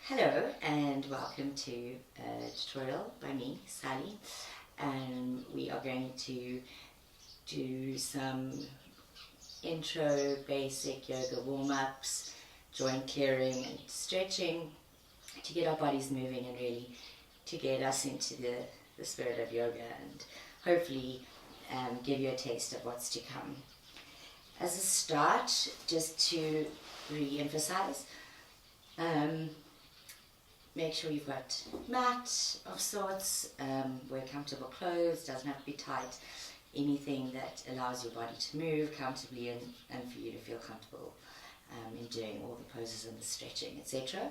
Hello and welcome to a tutorial by me, Sally, and we are going to do some intro basic yoga warm-ups, joint clearing and stretching to get our bodies moving and really to get us into the spirit of yoga and hopefully give you a taste of what's to come. As a start, just to re-emphasize, make sure you've got mat of sorts, wear comfortable clothes, doesn't have to be tight, anything that allows your body to move comfortably and for you to feel comfortable in doing all the poses and the stretching, etc.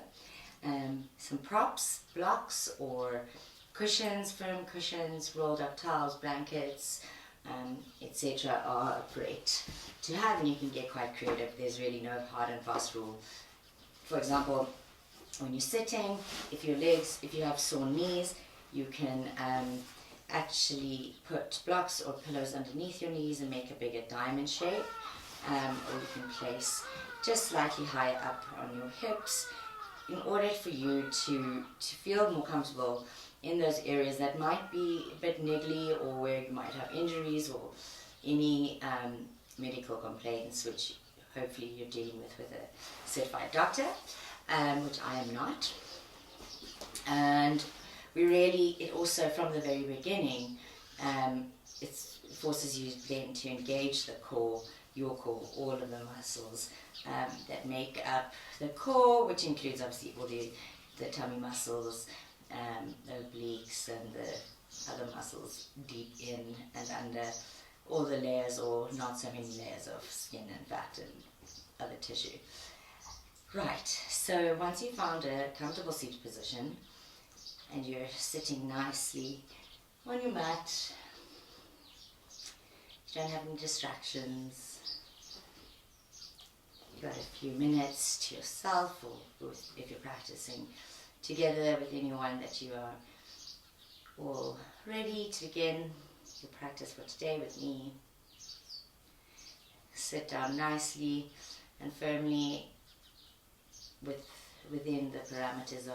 Some props, blocks or cushions, firm cushions, rolled up towels, blankets, etc. are great to have, and you can get quite creative. There's really no hard and fast rule. For example, when you're sitting, if you have sore knees, you can actually put blocks or pillows underneath your knees and make a bigger diamond shape, or you can place just slightly higher up on your hips in order for you to feel more comfortable in those areas that might be a bit niggly or where you might have injuries or any medical complaints, which hopefully you're dealing with a certified doctor. Which I am not. And it also from the very beginning, it forces you then to engage the core, your core, all of the muscles that make up the core, which includes obviously all the tummy muscles, the obliques and the other muscles deep in and under all the layers or not so many layers of skin and fat and other tissue. Right, so once you've found a comfortable seated position and you're sitting nicely on your mat, you don't have any distractions, you've got a few minutes to yourself, or if you're practicing together with anyone, that you are all ready to begin your practice for today with me. Sit down nicely and firmly within the parameters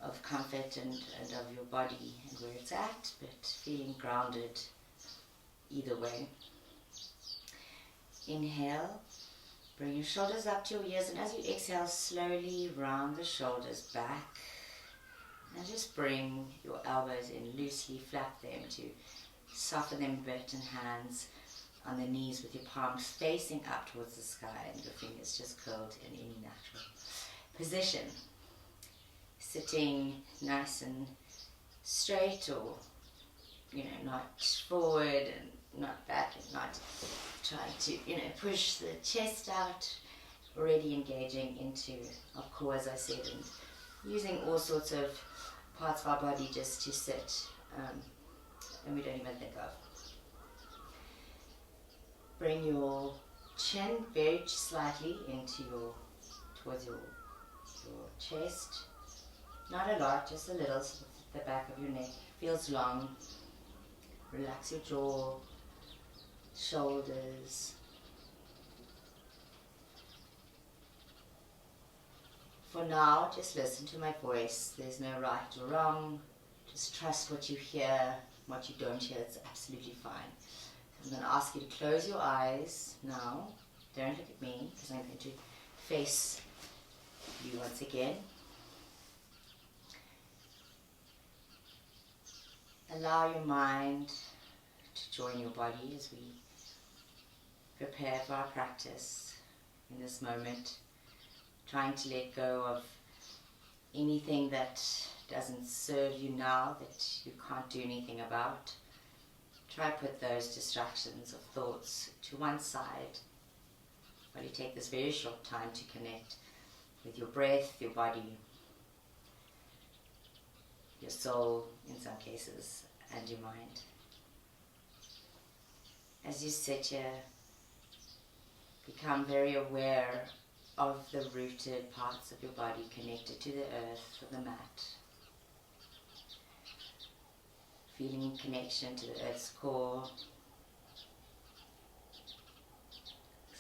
of comfort and of your body and where it's at, but feeling grounded either way. Inhale, bring your shoulders up to your ears, and as you exhale, slowly round the shoulders back and just bring your elbows in loosely, flap them to soften them a bit, and hands on the knees with your palms facing up towards the sky and your fingers just curled in any natural position. Sitting nice and straight, or not forward and not back, and not trying to push the chest out, already engaging into our core, as I said, and using all sorts of parts of our body just to sit, and we don't even think of. Bring your chin very slightly towards your chest. Not a lot, just a little, so the back of your neck feels long. Relax your jaw, shoulders. For now, just listen to my voice. There's no right or wrong. Just trust what you hear. What you don't hear, it's absolutely fine. I'm going to ask you to close your eyes now. Don't look at me, because I'm going to face you once again. Allow your mind to join your body as we prepare for our practice in this moment. Trying to let go of anything that doesn't serve you now, that you can't do anything about. Try put those distractions of thoughts to one side while you take this very short time to connect with your breath, your body, your soul in some cases, and your mind. As you sit here, become very aware of the rooted parts of your body connected to the earth or the mat. Feeling connection to the earth's core.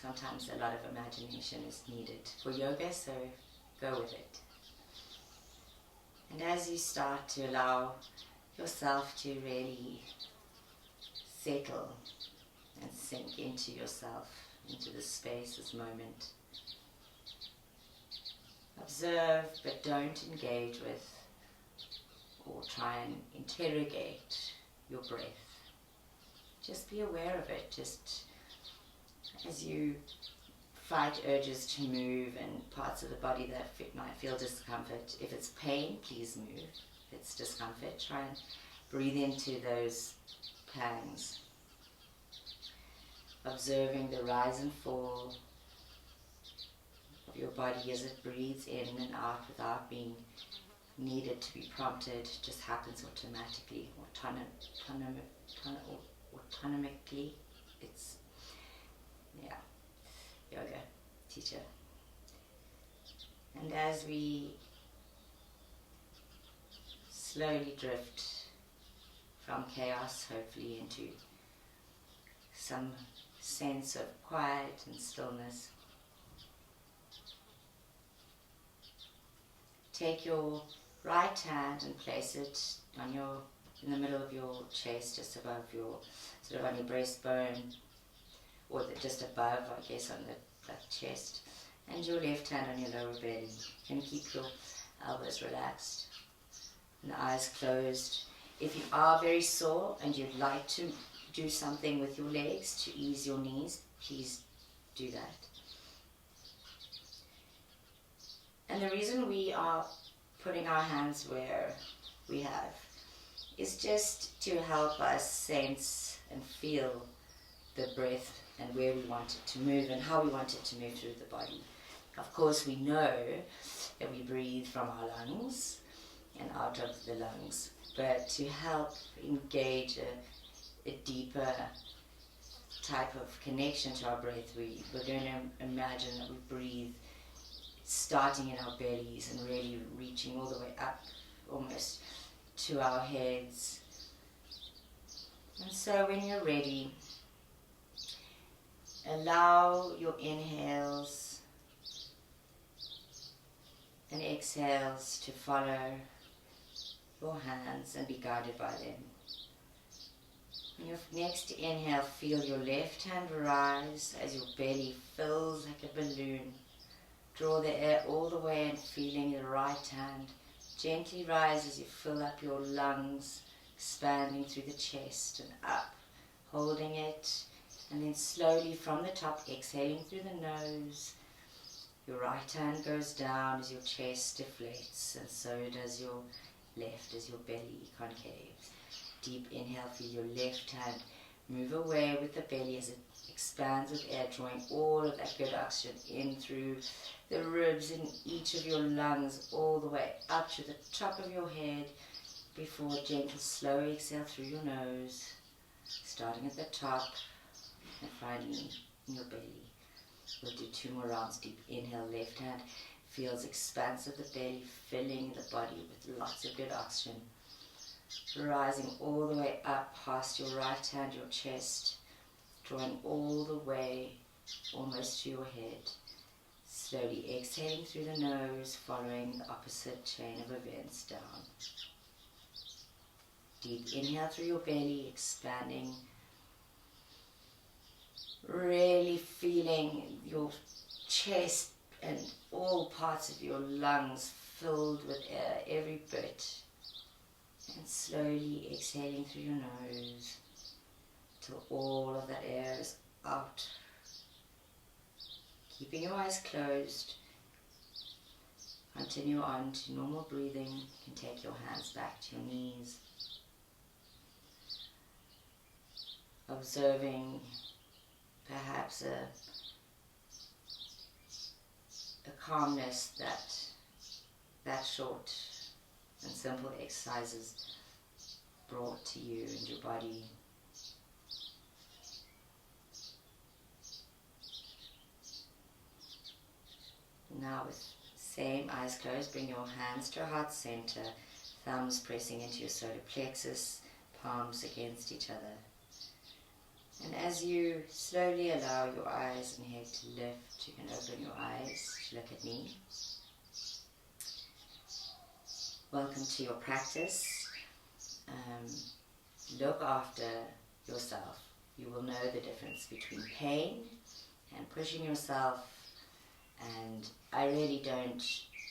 Sometimes a lot of imagination is needed for yoga, so go with it. And as you start to allow yourself to really settle and sink into yourself, into this space, this moment, observe but don't engage with or try and interrogate your breath. Just be aware of it, just as you fight urges to move and parts of the body that might feel discomfort. If it's pain, please move. If it's discomfort, try and breathe into those pangs. Observing the rise and fall of your body as it breathes in and out without being needed to be prompted. It just happens automatically, autonomically. It's, yeah, yoga teacher. And as we slowly drift from chaos, hopefully, into some sense of quiet and stillness, take your right hand and place it on in the middle of your chest, just above your, sort of on your breastbone, or just above, I guess, on the chest, and your left hand on your lower belly. You can keep your elbows relaxed and the eyes closed. If you are very sore and you'd like to do something with your legs to ease your knees, please do that. And the reason we are putting our hands where we have is just to help us sense and feel the breath and where we want it to move and how we want it to move through the body. Of course, we know that we breathe from our lungs and out of the lungs, but to help engage a deeper type of connection to our breath, we're going to imagine that we breathe starting in our bellies and really reaching all the way up almost to our heads. And so when you're ready, allow your inhales and exhales to follow your hands and be guided by them. On your next inhale, feel your left hand rise as your belly fills like a balloon. Draw the air all the way and feeling the right hand gently rise as you fill up your lungs, expanding through the chest and up, holding it, and then slowly from the top, exhaling through the nose. Your right hand goes down as your chest deflates, and so does your left as your belly concaves. Deep inhale, feel your left hand move away with the belly as it expands with air, drawing all of that good oxygen in through the ribs in each of your lungs, all the way up to the top of your head, before a gentle, slow exhale through your nose, starting at the top and finally in your belly. We'll do 2 more rounds. Deep inhale, left hand feels expansive, the belly filling the body with lots of good oxygen, rising all the way up past your right hand, your chest, drawing all the way almost to your head. Slowly exhaling through the nose, following the opposite chain of events down. Deep inhale through your belly, expanding, really feeling your chest and all parts of your lungs filled with air, every bit. And slowly exhaling through your nose till all of that air is out. Keeping your eyes closed, continue on to normal breathing. You can take your hands back to your knees, observing perhaps a calmness that short and simple exercises brought to you and your body. Now with same eyes closed, bring your hands to heart center, thumbs pressing into your solar plexus, palms against each other. And as you slowly allow your eyes and head to lift, you can open your eyes to look at me. welcome to your practice. Look after yourself. You will know the difference between pain and pushing yourself, and I really don't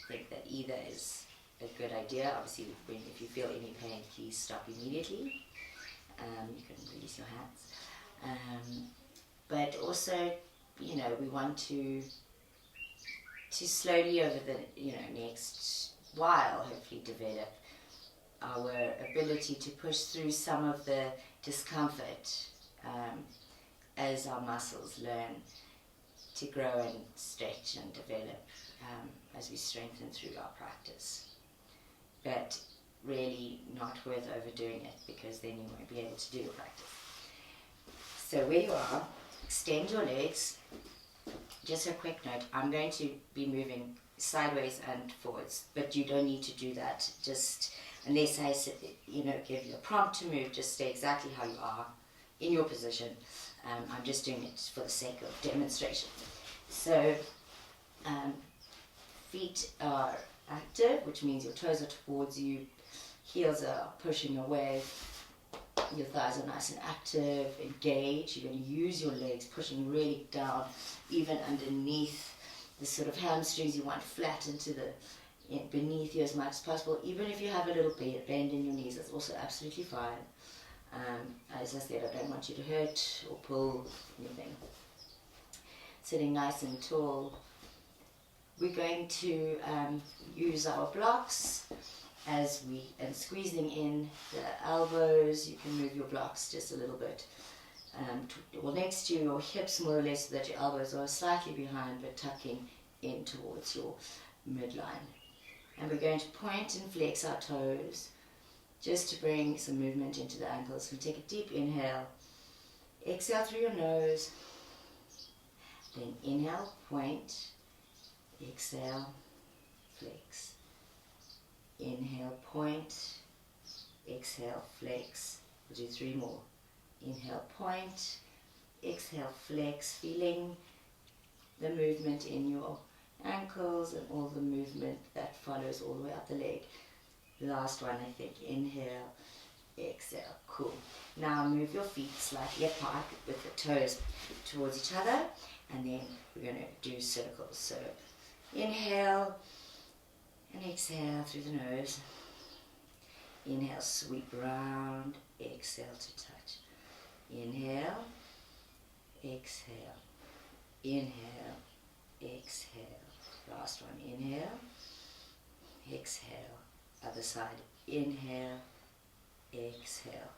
think that either is a good idea. Obviously, if you feel any pain, please stop immediately. You can release your hands. But also, we want to slowly over the next while hopefully develop our ability to push through some of the discomfort as our muscles learn to grow and stretch and develop as we strengthen through our practice. But really not worth overdoing it, because then you won't be able to do your practice. So where you are, extend your legs. Just a quick note, I'm going to be moving sideways and forwards, but you don't need to do that. Just unless I give you a prompt to move, just stay exactly how you are in your position. I'm just doing it for the sake of demonstration. So feet are active, which means your toes are towards you, heels are pushing away, your thighs are nice and active, engaged. You're going to use your legs, pushing really down, even underneath the sort of hamstrings. You want flat into beneath you as much as possible. Even if you have a little bend in your knees, that's also absolutely fine. As I said, I don't want you to hurt or pull anything. Sitting nice and tall. We're going to use our blocks and squeezing in the elbows. You can move your blocks just a little bit. Next to your hips more or less, so that your elbows are slightly behind but tucking in towards your midline. And we're going to point and flex our toes just to bring some movement into the ankles. We take a deep inhale. Exhale through your nose. Then inhale, point. Exhale, flex. Inhale, point. Exhale, flex. We'll do 3 more. Inhale, point. Exhale, flex. Feeling the movement in your ankles and all the movement that follows all the way up the leg. Last one, I think. Inhale, exhale. Cool. Now move your feet slightly apart with the toes towards each other, and then we're going to do circles. So inhale and exhale through the nose. Inhale, sweep round. Exhale to touch. Inhale, exhale. Inhale, exhale. Last one. Inhale, exhale. Other side. Inhale, exhale.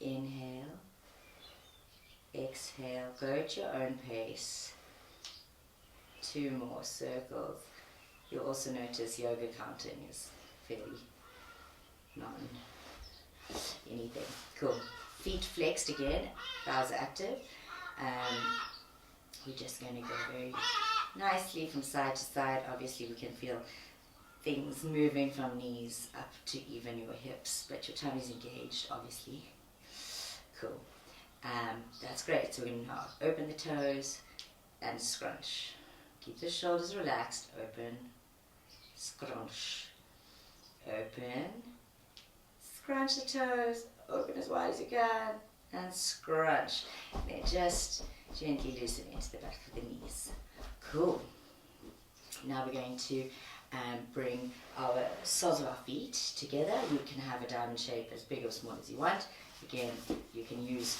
Inhale, exhale. Go at your own pace. 2 more circles. You'll also notice yoga counting is fairly anything. Cool. Feet flexed again. Thighs active. We're just going to go very nicely from side to side. Obviously we can feel things moving from knees up to even your hips, but your tummy's engaged, obviously. Cool. That's great. So we're going to now open the toes and scrunch. Keep the shoulders relaxed. Open, scrunch. Open, scrunch the toes. Open as wide as you can and scrunch. Then just gently loosen into the back of the knees. Cool. Now we're going to bring our soles of our feet together. You can have a diamond shape as big or small as you want. Again, you can use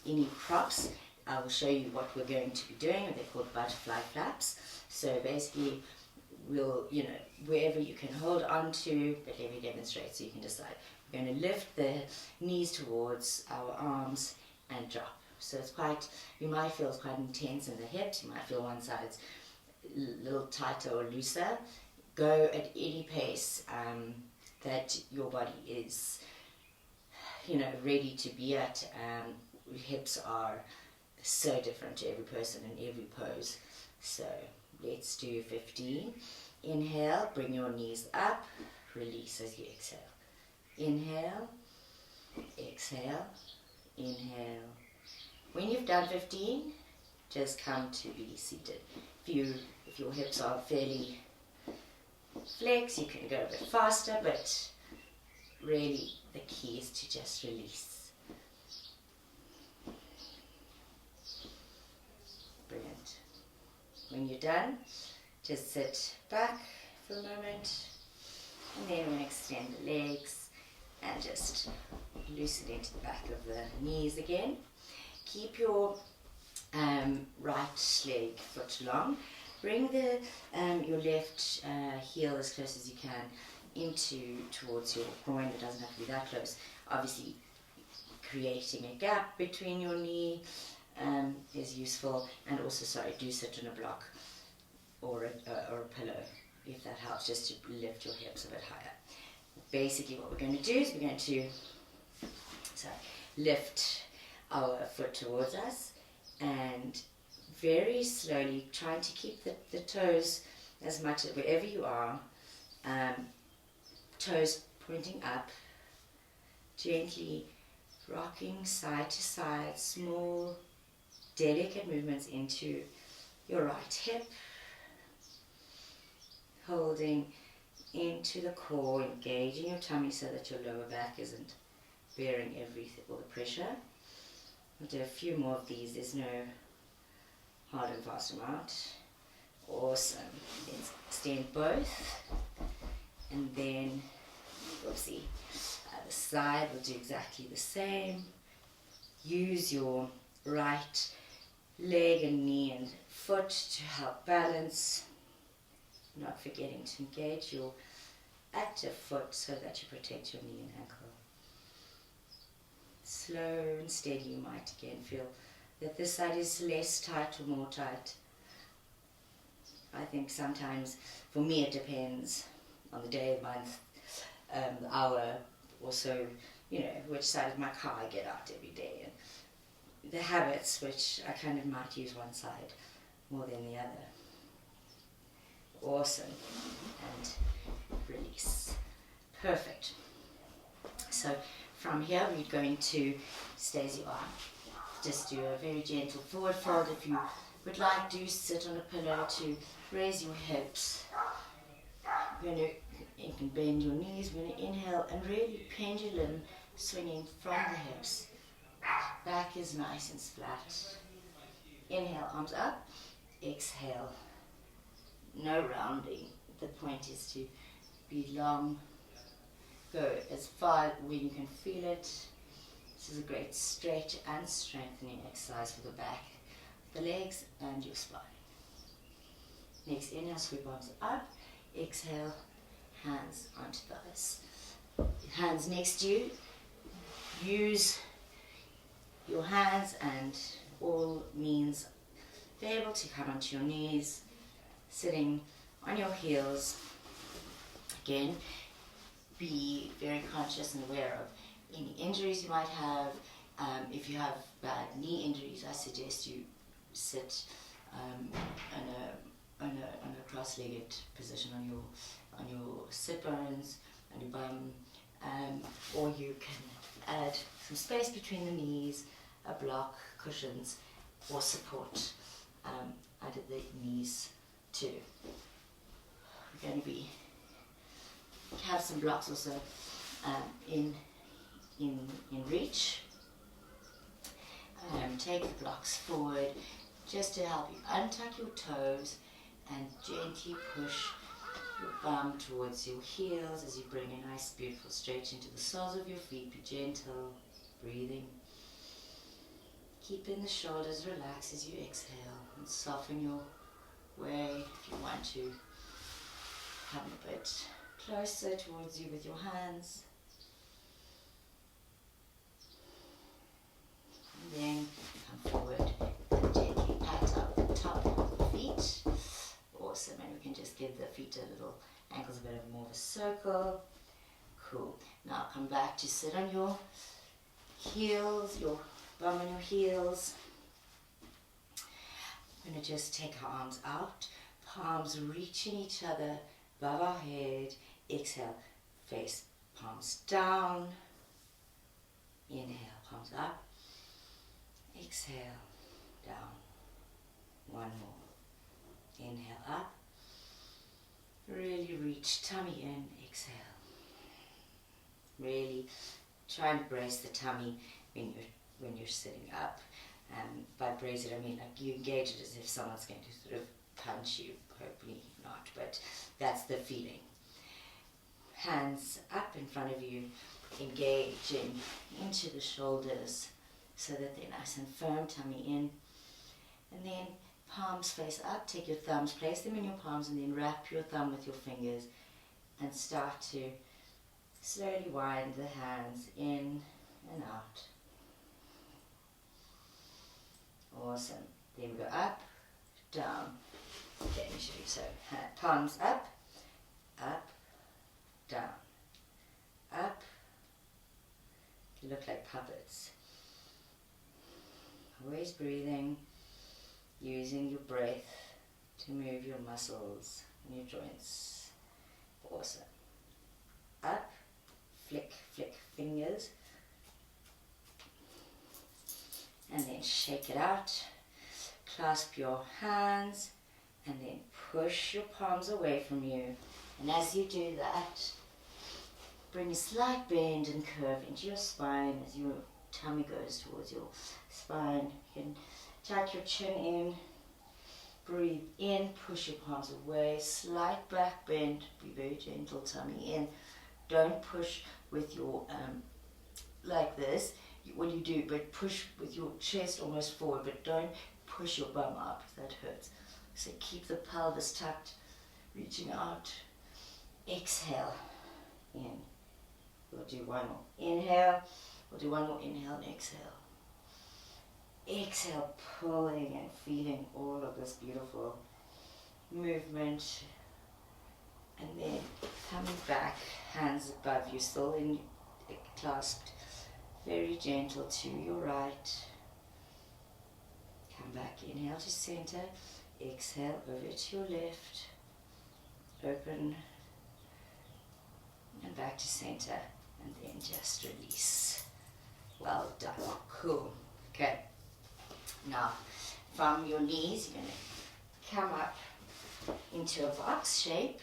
any props. I will show you what we're going to be doing. They're called butterfly flaps. So basically, we'll, wherever you can hold on to, but let me demonstrate so you can decide. We're going to lift the knees towards our arms and drop. So it's you might feel it's quite intense in the hips. You might feel one side's a little tighter or looser. Go at any pace that your body is, ready to be at. Hips are so different to every person in every pose. So let's do 15. Inhale, bring your knees up. Release as you exhale. Inhale, exhale, inhale. When you've done 15, just come to be seated. If your hips are fairly flex, you can go a bit faster, but really the key is to just release. Brilliant. When you're done, just sit back for a moment, and then we're going to extend the legs and just loosen into the back of the knees again. Keep your right leg foot long. Bring the your left heel as close as you can towards your groin. It doesn't have to be that close. Obviously, creating a gap between your knee is useful, and also, sorry, do sit on a block or a pillow if that helps, just to lift your hips a bit higher. Basically, what we're going to do is we're going to lift our foot towards us, and very slowly trying to keep the toes as much as wherever you are, toes pointing up, gently rocking side to side, small delicate movements into your right hip, holding into the core, engaging your tummy so that your lower back isn't bearing all the pressure. We'll do a few more of these. There's no hard and fast amount. Awesome. Let's extend both, and then oopsie, other side, we'll do exactly the same. Use your right leg and knee and foot to help balance, not forgetting to engage your active foot so that you protect your knee and ankle. Slow and steady. You might again feel that this side is less tight or more tight. I think sometimes, for me, it depends on the day, month, the hour, also, which side of my car I get out every day, and the habits, which I kind of might use one side more than the other. Awesome. And release. Perfect. So from here we're going to stay as you are. Just do a very gentle forward fold. If you would like, do sit on a pillow to raise your hips. You can bend your knees. We're going to inhale and really pendulum swinging from the hips. Back is nice and flat. Inhale, arms up. Exhale. No rounding. The point is to be long. Go as far when you can feel it. This is a great stretch and strengthening exercise for the back, the legs, and your spine. Next, inhale, sweep arms up. Exhale, hands onto thighs. Hands next to you. Use your hands and all means be able to come onto your knees, sitting on your heels. Again, be very conscious and aware of any injuries you might have. If you have bad knee injuries, I suggest you sit on a cross-legged position on your sit bones, on your bum, or you can add some space between the knees, a block, cushions, or support under the knees too. We're going to have some blocks also in reach. Take the blocks forward just to help you untuck your toes and gently push your bum towards your heels as you bring a nice beautiful stretch into the soles of your feet. Be gentle, breathing. Keeping the shoulders relaxed as you exhale, and soften your way if you want to come a bit closer towards you with your hands. And then come forward and gently pat up the top of the feet. Awesome. And we can just give the feet a little, ankles a bit of more of a circle. Cool. Now come back to sit on your heels, your bum on your heels. We're going to just take our arms out, palms reaching each other above our head. Exhale, face palms down. Inhale, palms up. Exhale, down. One more. Inhale up. Really reach, tummy in, exhale. Really try and brace the tummy when you're sitting up. By brace it, I mean like you engage it as if someone's going to sort of punch you. Hopefully not, but that's the feeling. Hands up in front of you, engaging into the shoulders so that they're nice and firm, tummy in. And then palms face up, take your thumbs, place them in your palms, and then wrap your thumb with your fingers and start to slowly wind the hands in and out. Awesome. Then we go up, down. Okay, let me show you. So, palms up, up, down, up. You look like puppets. Always breathing, using your breath to move your muscles and your joints. Awesome. Up, flick, flick fingers. And then shake it out. Clasp your hands and then push your palms away from you. And as you do that, bring a slight bend and curve into your spine as your tummy goes towards your spine. You can tuck your chin in, breathe in, push your palms away, slight back bend, be very gentle, tummy in. Don't push with your, like this, what you do, but push with your chest almost forward, but don't push your bum up, that hurts. So keep the pelvis tucked, reaching out. Exhale, in. We'll do one more. Inhale, we'll do one more inhale and exhale. Exhale, pulling and feeling all of this beautiful movement. And then coming back, hands above you, still in clasped, very gentle to your right. Come back, inhale to center, exhale over to your left, open, and back to center, and then just release. Well done, cool. Okay, now from your knees, you're going to come up into a box shape,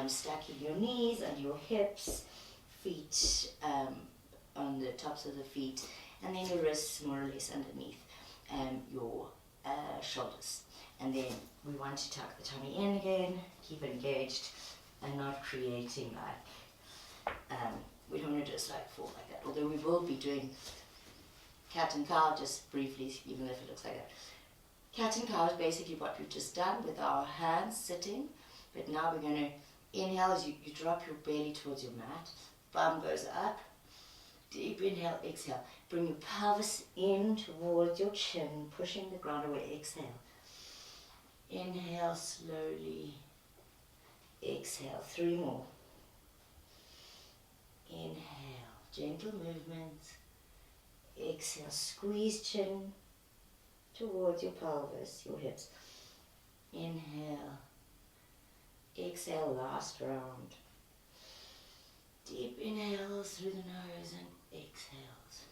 stacking your knees and your hips, feet on the tops of the feet, and then your wrists more or less underneath your shoulders. And then we want to tuck the tummy in again, keep it engaged, and not creating like, we don't want to just like fall like that. Although we will be doing cat and cow just briefly, even if it looks like that. Cat and cow is basically what we've just done with our hands sitting, but now we're going to inhale as you drop your belly towards your mat, bum goes up, deep inhale, exhale. Bring your pelvis in towards your chin, pushing the ground away, exhale. Inhale slowly, exhale, 3 more. Inhale, gentle movements, exhale, squeeze chin towards your pelvis, your hips. Inhale, exhale, last round. Deep inhales through the nose and exhales.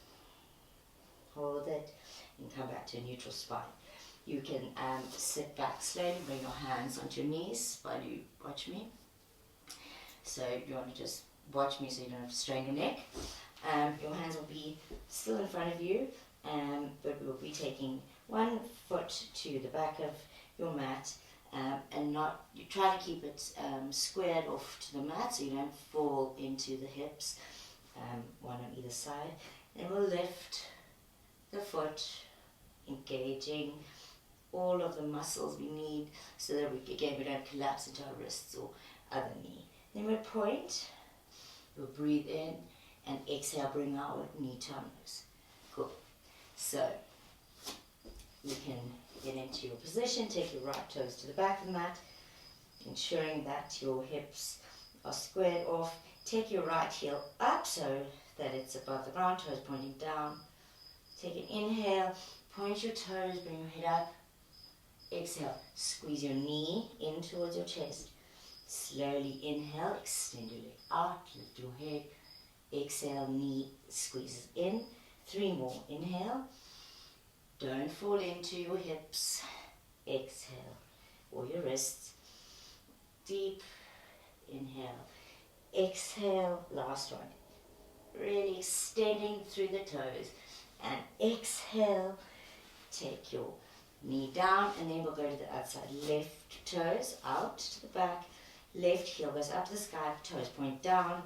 Hold it and come back to a neutral spine. You can sit back slowly, bring your hands onto your knees while you watch me. So you want to just watch me so you don't have to strain your neck. Your hands will be still in front of you, but we'll be taking one foot to the back of your mat, and not, you try to keep it squared off to the mat so you don't fall into the hips, one on either side. Then we'll lift the foot, engaging all of the muscles we need so that we don't collapse into our wrists or other knee. Then we'll point, we'll breathe in and exhale, bring our knee to our nose. Cool. So you can get into your position, take your right toes to the back of the mat, ensuring that your hips are squared off. Take your right heel up so that it's above the ground, toes pointing down. Take an inhale, point your toes, bring your head up. Exhale, squeeze your knee in towards your chest. Slowly inhale, extend your leg out, lift your head. Exhale, knee squeezes in. 3 more, inhale. Don't fall into your hips. Exhale, or your wrists. Deep inhale. Exhale, last one. Really extending through the toes. And exhale, take your knee down, and then we'll go to the outside. Left toes out to the back. Left heel goes up to the sky, toes point down.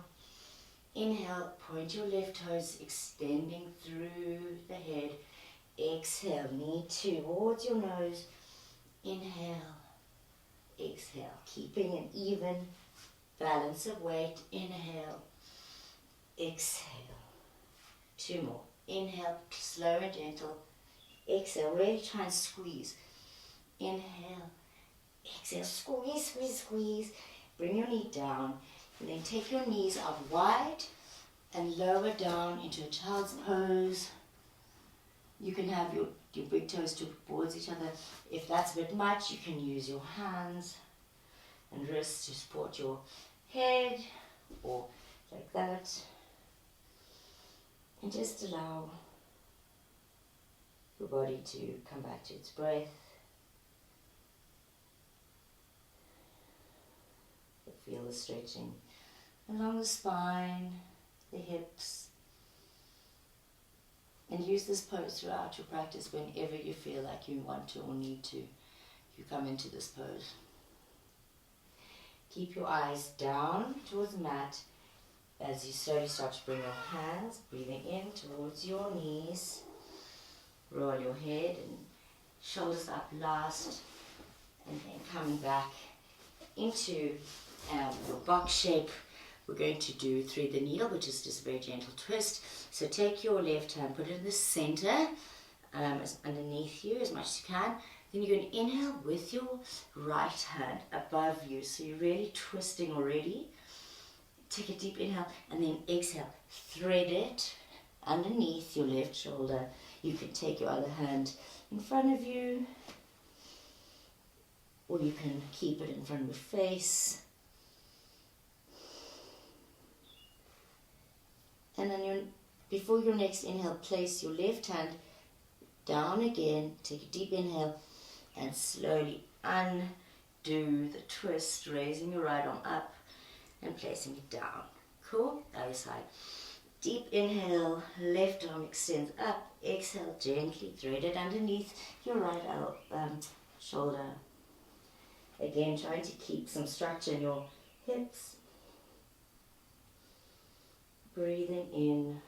Inhale, point your left toes extending through the head. Exhale, knee towards your nose. Inhale, exhale, keeping an even balance of weight. Inhale, exhale. Two more. Inhale, slow and gentle. Exhale, really try and squeeze. Inhale, exhale, squeeze, squeeze, squeeze. Bring your knee down, and then take your knees out wide and lower down into a child's pose. You can have your big toes towards each other. If that's a bit much, you can use your hands and wrists to support your head, or like that. And just allow your body to come back to its breath. Feel the stretching along the spine, the hips. And use this pose throughout your practice. Whenever you feel like you want to or need to, you come into this pose. Keep your eyes down towards the mat as you slowly start to bring your hands, breathing in towards your knees. Roll your head and shoulders up last, and then coming back into your box shape. We're going to do thread the needle, which is just a very gentle twist. So take your left hand, put it in the center, underneath you as much as you can. Then you're going to inhale with your right hand above you. So you're really twisting already. Take a deep inhale and then exhale. Thread it underneath your left shoulder. You can take your other hand in front of you, or you can keep it in front of your face. And then before your next inhale, place your left hand down again. Take a deep inhale and slowly undo the twist, raising your right arm up and placing it down. Cool? Other side. Deep inhale, left arm extends up. Exhale, gently thread it underneath your right shoulder. Again, trying to keep some structure in your hips. Breathing in.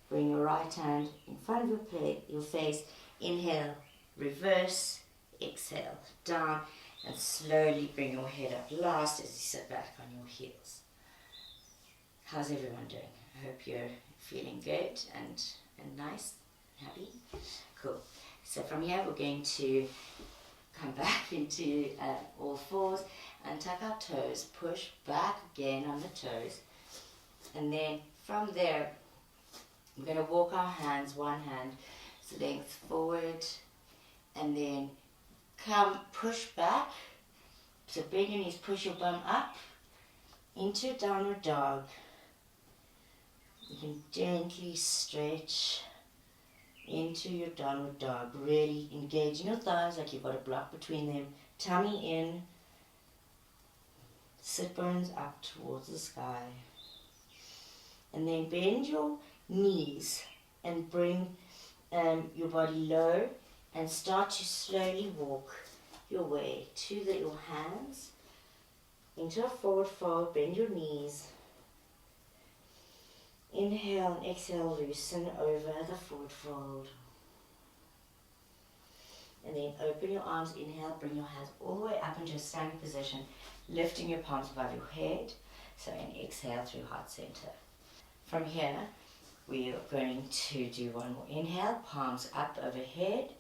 Bring your right hand in front of your face. Inhale, reverse, exhale, down, and slowly bring your head up last as you sit back on your heels. How's everyone doing? I hope you're feeling good and nice, happy. Cool. So from here we're going to come back into all fours and tuck our toes, push back again on the toes, and then from there we're going to walk our hands, one hand length forward, and then come push back. So bend your knees, push your bum up into downward dog. You can gently stretch into your downward dog, really engaging your thighs like you've got a block between them. Tummy in, sit bones up towards the sky. And then bend your knees and bring your body low and start to slowly walk your way to your hands into a forward fold. Bend your knees. Inhale and exhale, loosen over the forward fold. And then open your arms, inhale, bring your hands all the way up into a standing position, lifting your palms above your head. So and exhale through heart center. From here, we are going to do one more inhale, palms up overhead,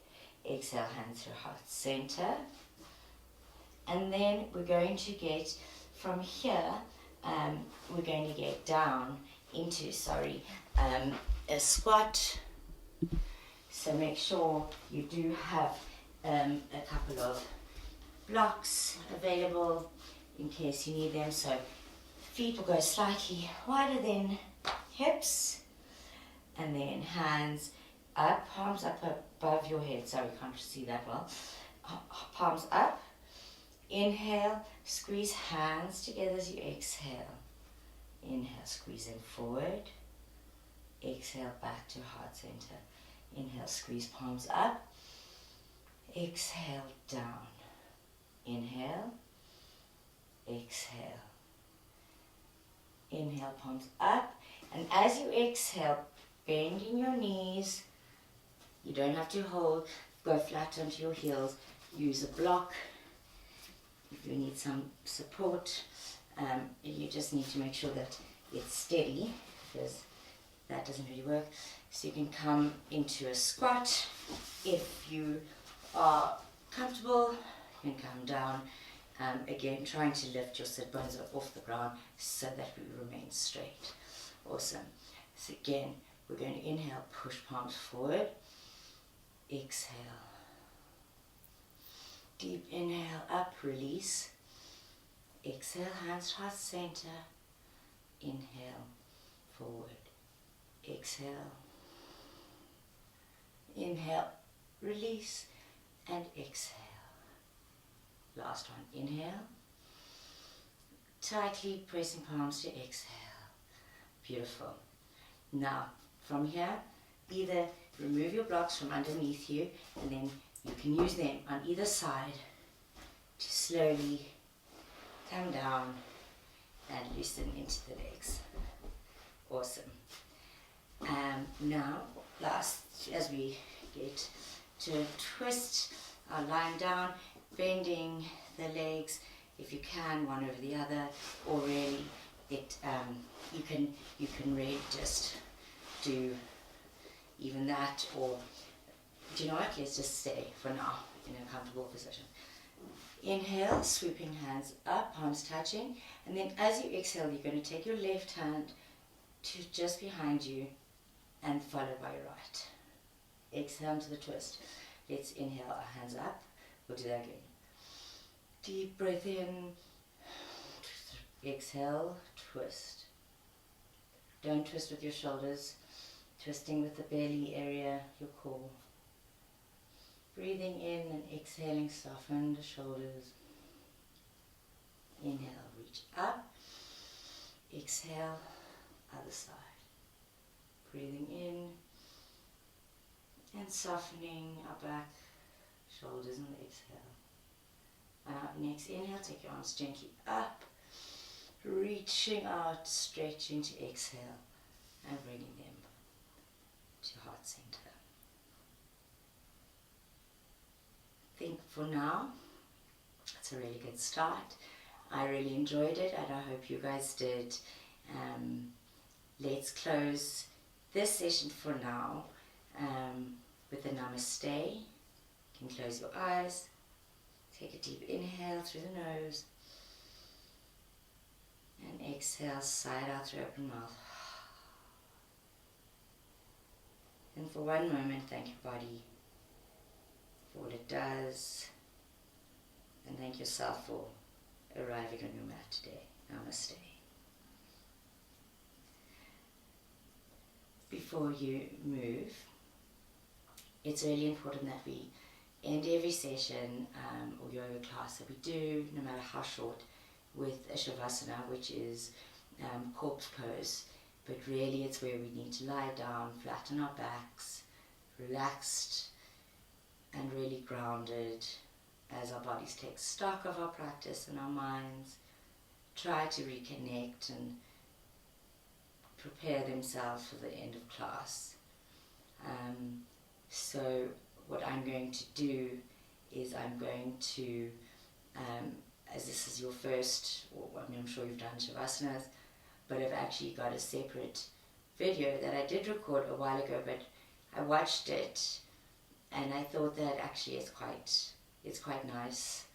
exhale, hands through heart center. And then we're going to get, from here, we're going to get down into, a squat. So make sure you do have a couple of blocks available in case you need them. So feet will go slightly wider than hips, and then hands up, palms up above your head. Sorry, can't see that well. Palms up, Inhale, squeeze hands together as you exhale. Inhale, squeeze in forward. Exhale, back to heart center. Inhale, squeeze palms up. Exhale, down. Inhale, exhale. Inhale, palms up. And as you exhale, bending your knees. You don't have to hold. Go flat onto your heels. Use a block if you need some support. You just need to make sure that it's steady, because that doesn't really work. So you can come into a squat. If you are comfortable, you can come down. Again, trying to lift your sit bones off the ground so that we remain straight. Awesome. So again, we're going to inhale, push palms forward. Exhale. Deep inhale, up, release. Exhale, hands to heart center. Inhale, forward. Exhale. Inhale, release, and exhale. Last one, inhale. Tightly pressing palms to exhale. Beautiful. Now, from here, either remove your blocks from underneath you, and then you can use them on either side to slowly come down and loosen into the legs. Awesome. Now, last, as we get to a twist, lying down, bending the legs, if you can, one over the other, or really, you can really just do even that, or do you know what? Let's just stay for now in a comfortable position. Inhale, sweeping hands up, palms touching, and then as you exhale, you're going to take your left hand to just behind you and followed by your right. Exhale into the twist. Let's inhale, our hands up. We'll do that again. Deep breath in. Exhale, twist. Don't twist with your shoulders. Twisting with the belly area, your core. Breathing in and exhaling, soften the shoulders. Inhale, reach up. Exhale, other side. Breathing in and softening our back, shoulders on the exhale. Next inhale, take your arms gently up, reaching out, stretching to exhale, and bringing them to heart center. I think for now, it's a really good start. I really enjoyed it, and I hope you guys did. Let's close this session for now with a namaste. You can close your eyes. Take a deep inhale through the nose. And exhale, side out through open mouth. And for one moment, thank your body for what it does. And thank yourself for arriving on your mat today. Namaste. Before you move, it's really important that we end every session or yoga class that we do, no matter how short, with a shavasana, which is corpse pose. But really it's where we need to lie down, flatten our backs, relaxed and really grounded as our bodies take stock of our practice and our minds try to reconnect and prepare themselves for the end of class. So what I'm going to do is I'm going to, as this is your first, I'm sure you've done Shavasana, but I've actually got a separate video that I did record a while ago, but I watched it and I thought that actually it's quite nice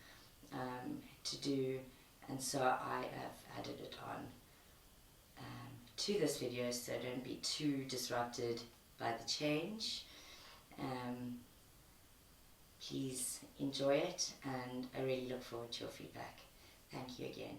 to do, and so I have added it on to this video, so don't be too disrupted by the change. Please enjoy it, and I really look forward to your feedback. Thank you again.